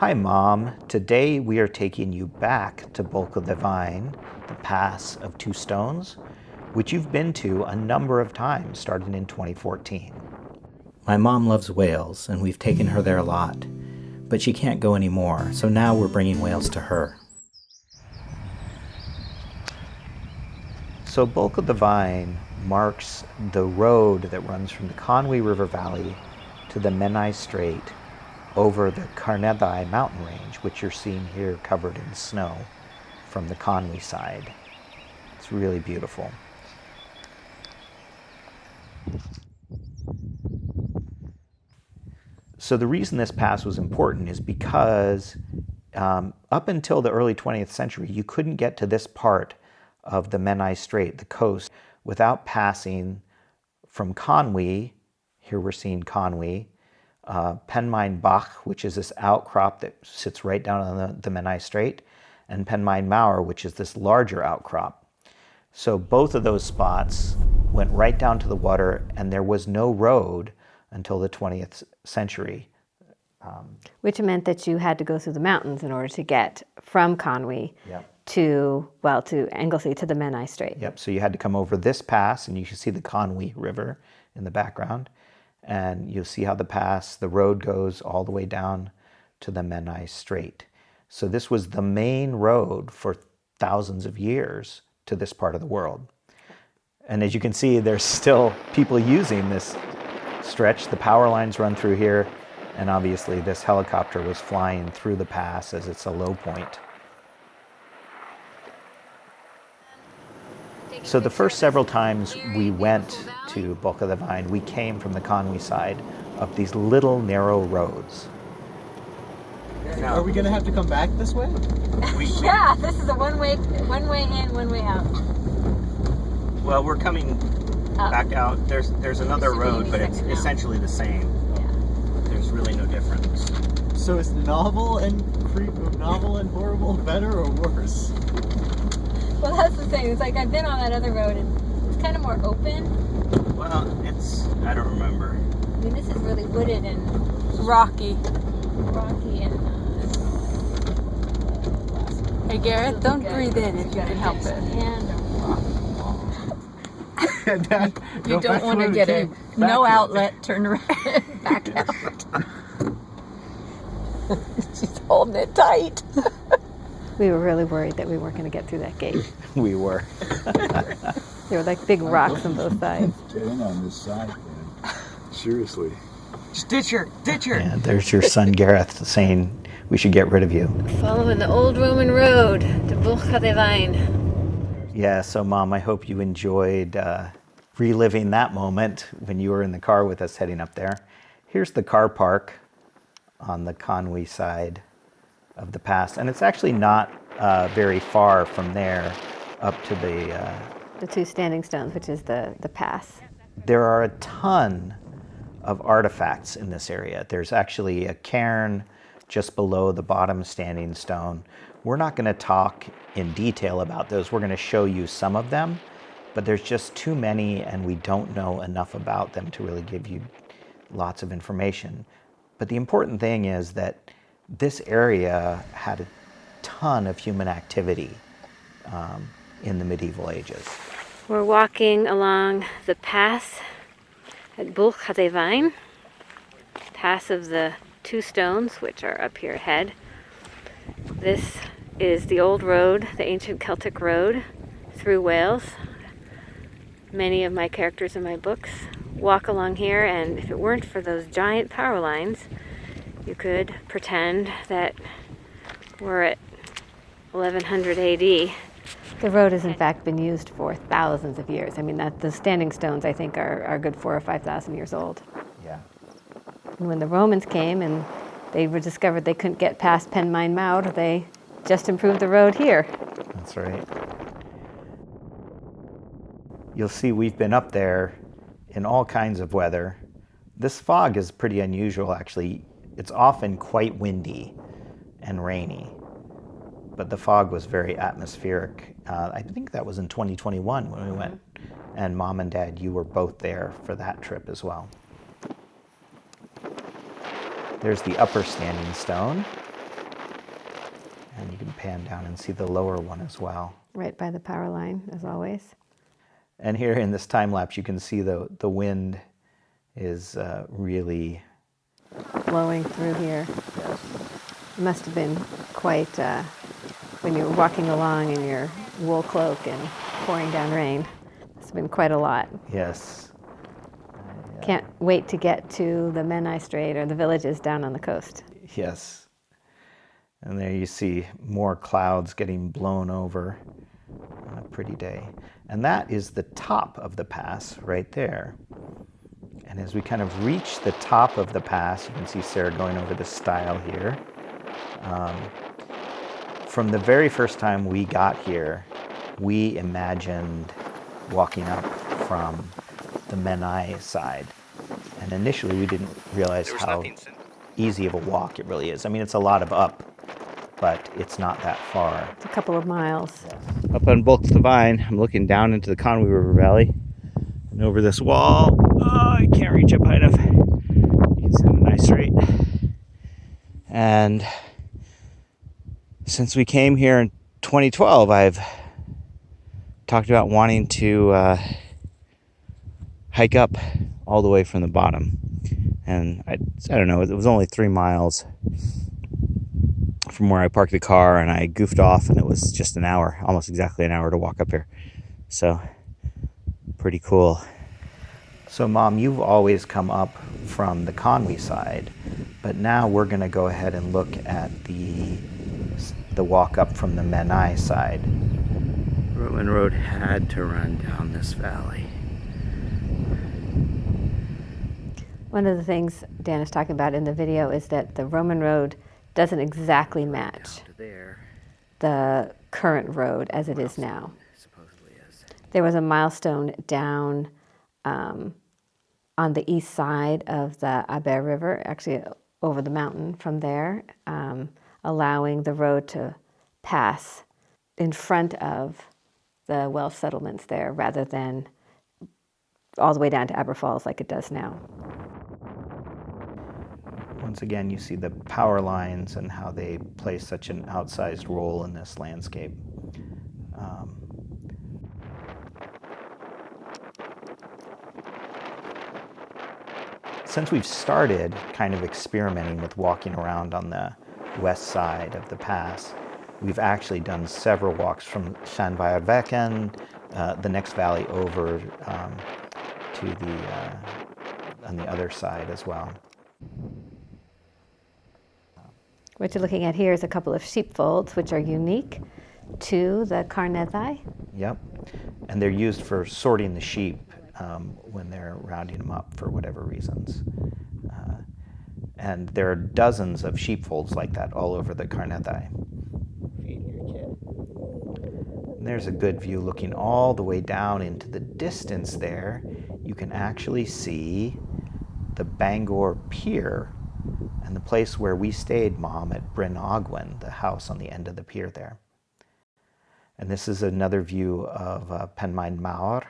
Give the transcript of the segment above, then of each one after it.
Hi, Mom. Today we are taking you back to Bwlch, Ddeufaen, the Pass of Two Stones, which you've been to a number of times, starting in 2014. My mom loves Wales, and we've taken her there a lot, but she can't go anymore, so now we're bringing Wales to her. So Bwlch Ddeufaen marks the road that runs from the Conway River Valley to the Menai Strait over the Menai mountain range, which you're seeing here covered in snow from the Conway side. It's really beautiful. So the reason this pass was important is because up until the early 20th century, you couldn't get to this part of the Menai Strait, the coast, without passing from Conway. Here we're seeing Conway, Bwlch, which is this outcrop that sits right down on the Menai Strait, and Menai, which is this larger outcrop. So both of those spots went right down to the water, and there was no road until the 20th century. Which meant that you had to go through the mountains in order to get from Conway to Anglesey, to the Menai Strait. Yep, so you had to come over this pass, and you can see the Conway River in the background, and you'll see how the road goes all the way down to the Menai Strait. So this was the main road for thousands of years to this part of the world. And as you can see, there's still people using this stretch. The power lines run through here, and obviously this helicopter was flying through the pass as it's a low point. So the first several times we went to Bwlch Ddeufaen, we came from the Conway side up these little narrow roads. Now, are we going to have to come back this way? Yeah, this is a one way in, one way out. Well, we're coming back out. There's another road, but it's essentially the same. Yeah. There's really no difference. So is novel and horrible better or worse? Well, that's the thing. It's like I've been on that other road, and it's kind of more open. Well, I don't remember. I mean, this is really wooded and rocky and. Hey, Garrett, don't breathe in if you can help it. You don't want to get no outlet, turn around, back out. She's holding it tight. We were really worried that we weren't going to get through that gate. We were. There were like big rocks on both sides. Get in on this side, man. Seriously. Just ditch her. Yeah, there's your son Gareth saying we should get rid of you. Following the old Roman road to Bwlch Ddeufaen. Yeah, so Mom, I hope you enjoyed reliving that moment when you were in the car with us heading up there. Here's the car park on the Conway side of the pass, and it's actually not very far from there up to the two standing stones, which is the pass. There are a ton of artifacts in this area. There's actually a cairn just below the bottom standing stone. We're not going to talk in detail about those. We're going to show you some of them, but there's just too many, and we don't know enough about them to really give you lots of information. But the important thing is that this area had a ton of human activity in the medieval ages. We're walking along the pass at Bwlch Ddeufaen, Pass of the Two Stones, which are up here ahead. This is the old road, the ancient Celtic road through Wales. Many of my characters in my books walk along here, and if it weren't for those giant power lines, you could pretend that we're at 1100 AD. The road has in fact been used for thousands of years. I mean, the standing stones, I think, are good 4,000 or 5,000 years old. Yeah. And when the Romans came and they discovered they couldn't get past Menai, they just improved the road here. That's right. You'll see we've been up there in all kinds of weather. This fog is pretty unusual, actually. It's often quite windy and rainy, but the fog was very atmospheric. I think that was in 2021 when we went, and Mom and Dad, you were both there for that trip as well. There's the upper standing stone. And you can pan down and see the lower one as well. Right by the power line, as always. And here in this time lapse, you can see the wind is really blowing through here. It must have been quite, when you were walking along in your wool cloak and pouring down rain, it's been quite a lot. Yes. Can't wait to get to the Menai Strait or the villages down on the coast. Yes. And there you see more clouds getting blown over on a pretty day. And that is the top of the pass right there. And as we kind of reach the top of the pass, you can see Sarah going over the stile here. From the very first time we got here, we imagined walking up from the Menai side. And initially we didn't realize how easy of a walk it really is. I mean, it's a lot of up, but it's not that far. It's a couple of miles. Up on Bwlch Ddeufaen, I'm looking down into the Conway River Valley and over this wall. Oh, I can't reach up high enough. You can see the Menai Strait. And since we came here in 2012, I've talked about wanting to hike up all the way from the bottom. And I don't know, it was only 3 miles from where I parked the car, and I goofed off, and it was just an hour, almost exactly an hour to walk up here. So, pretty cool. So, Mom, you've always come up from the Conway side, but now we're going to go ahead and look at the walk up from the Menai side. Roman road had to run down this valley. One of the things Dan is talking about in the video is that the Roman road doesn't exactly match the current road as it is now. There was a milestone down on the east side of the Aber River, actually over the mountain from there, allowing the road to pass in front of the Welsh settlements there rather than all the way down to Aber Falls like it does now. Once again, you see the power lines and how they play such an outsized role in this landscape. Since we've started kind of experimenting with walking around on the west side of the pass, we've actually done several walks from Ddeufaen, the next valley over to on the other side as well. What you're looking at here is a couple of sheepfolds, which are unique to the Carneddau. Yep, and they're used for sorting the sheep when they're rounding them up for whatever reasons. And there are dozens of sheepfolds like that all over the Carneddau. And there's a good view looking all the way down into the distance there. You can actually see the Bangor Pier and the place where we stayed, Mom, at Bryn Ogwen, the house on the end of the pier there. And this is another view of Penmaen Mawr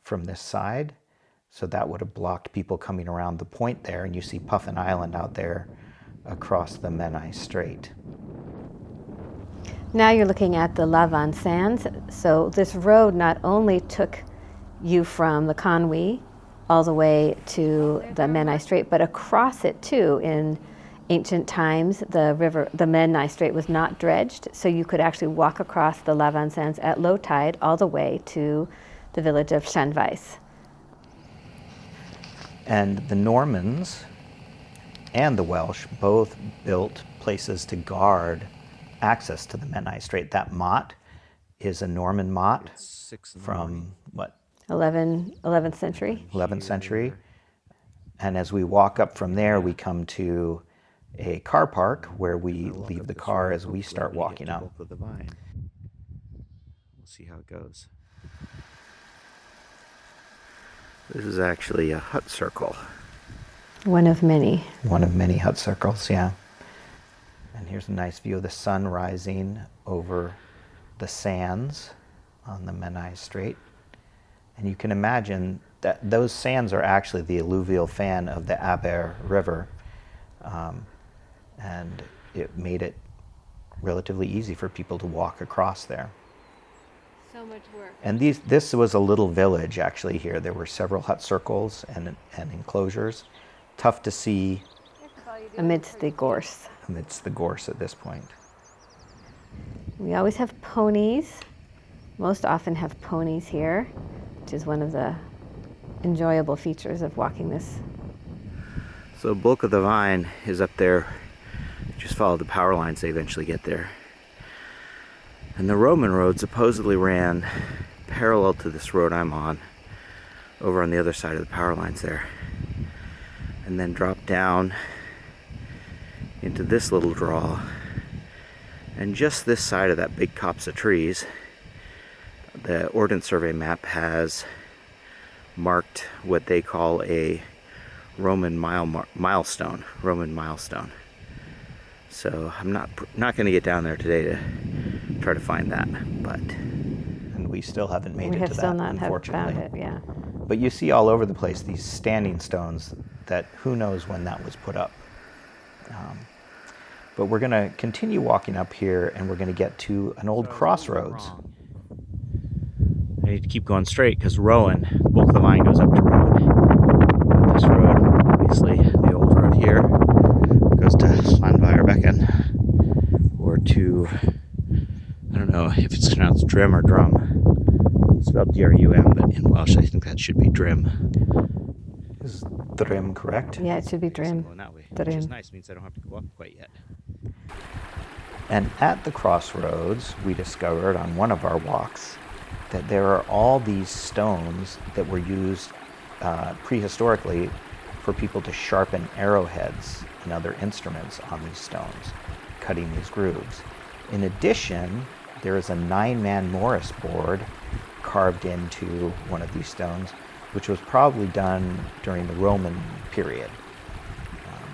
from this side. So that would have blocked people coming around the point there, and you see Puffin Island out there across the Menai Strait. Now you're looking at the Ddeufaen Sands. So this road not only took you from the Conway all the way to the Menai Strait, but across it too. In ancient times, the Menai Strait was not dredged, so you could actually walk across the Ddeufaen Sands at low tide all the way to the village of Llanfaes. And the Normans and the Welsh both built places to guard access to the Menai Strait. That motte is a Norman motte from, what? 11th century. 11th century. And as we walk up from there, we come to a car park where we leave the car as we start walking up. We'll see how it goes. This is actually a hut circle. One of many. One of many hut circles, yeah. And here's a nice view of the sun rising over the sands on the Menai Strait. And you can imagine that those sands are actually the alluvial fan of the Aber River. And it made it relatively easy for people to walk across there. So much work. And this was a little village actually here. There were several hut circles and enclosures. Tough to see Amidst the gorse. amidst the gorse at this point. We always have ponies. Most often have ponies here, which is one of the enjoyable features of walking this. So Bwlch of Ddeufaen is up there. Just follow the power lines, they eventually get there. And the Roman road supposedly ran parallel to this road I'm on, over on the other side of the power lines there. And then dropped down into this little draw. And just this side of that big copse of trees, the Ordnance Survey map has marked what they call a Roman milestone. So I'm not going to get down there today to try to find that, and we still haven't made it to that, unfortunately. We have still not found it, yeah. But you see all over the place these standing stones that who knows when that was put up. But we're going to continue walking up here, and we're going to get to an old crossroads. I need to keep going straight because Bwlch of Ddeufaen goes up to Rowan. But this road, obviously, the old road here, goes to Llanfairbecken, or to, I don't know if it's pronounced Drim or Drum. It's spelled D-R-U-M, but in Welsh I think that should be Drim. Is Drim correct? Yeah, it should be Drim. Going that way, which is Drim. nice, means I don't have to go up quite yet. And at the crossroads, we discovered on one of our walks that there are all these stones that were used prehistorically for people to sharpen arrowheads and other instruments on these stones, cutting these grooves. In addition, there is a 9-man Morris board carved into one of these stones, which was probably done during the Roman period.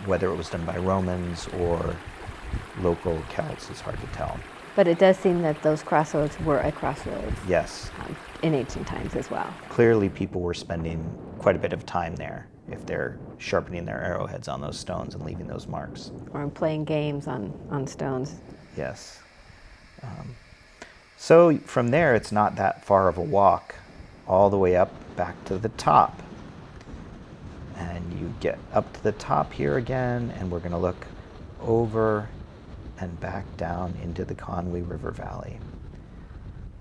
Whether it was done by Romans or local Celts is hard to tell. But it does seem that those crossroads were a crossroads Yes, in ancient times as well. clearly people were spending quite a bit of time there if they're sharpening their arrowheads on those stones and leaving those marks. Or playing games on stones. Yes. So from there, it's not that far of a walk all the way up back to the top. And you get up to the top here again, and we're going to look over and back down into the Conway River Valley.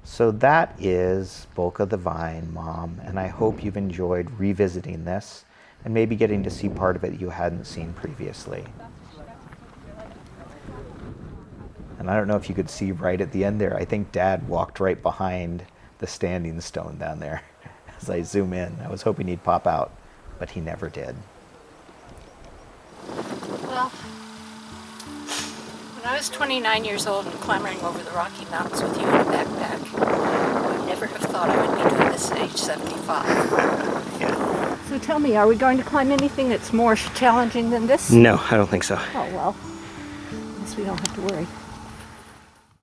So that is Bwlch of Ddeufaen, Mom, and I hope you've enjoyed revisiting this and maybe getting to see part of it you hadn't seen previously. And I don't know if you could see right at the end there, I think Dad walked right behind the standing stone down there as I zoom in. I was hoping he'd pop out, but he never did. Well, when I was 29 years old and clambering over the Rocky Mountains with you in a backpack, I would never have thought I would be doing this at age 75. Yeah. So tell me, are we going to climb anything that's more challenging than this? No, I don't think so. Oh, well, I guess we don't have to worry.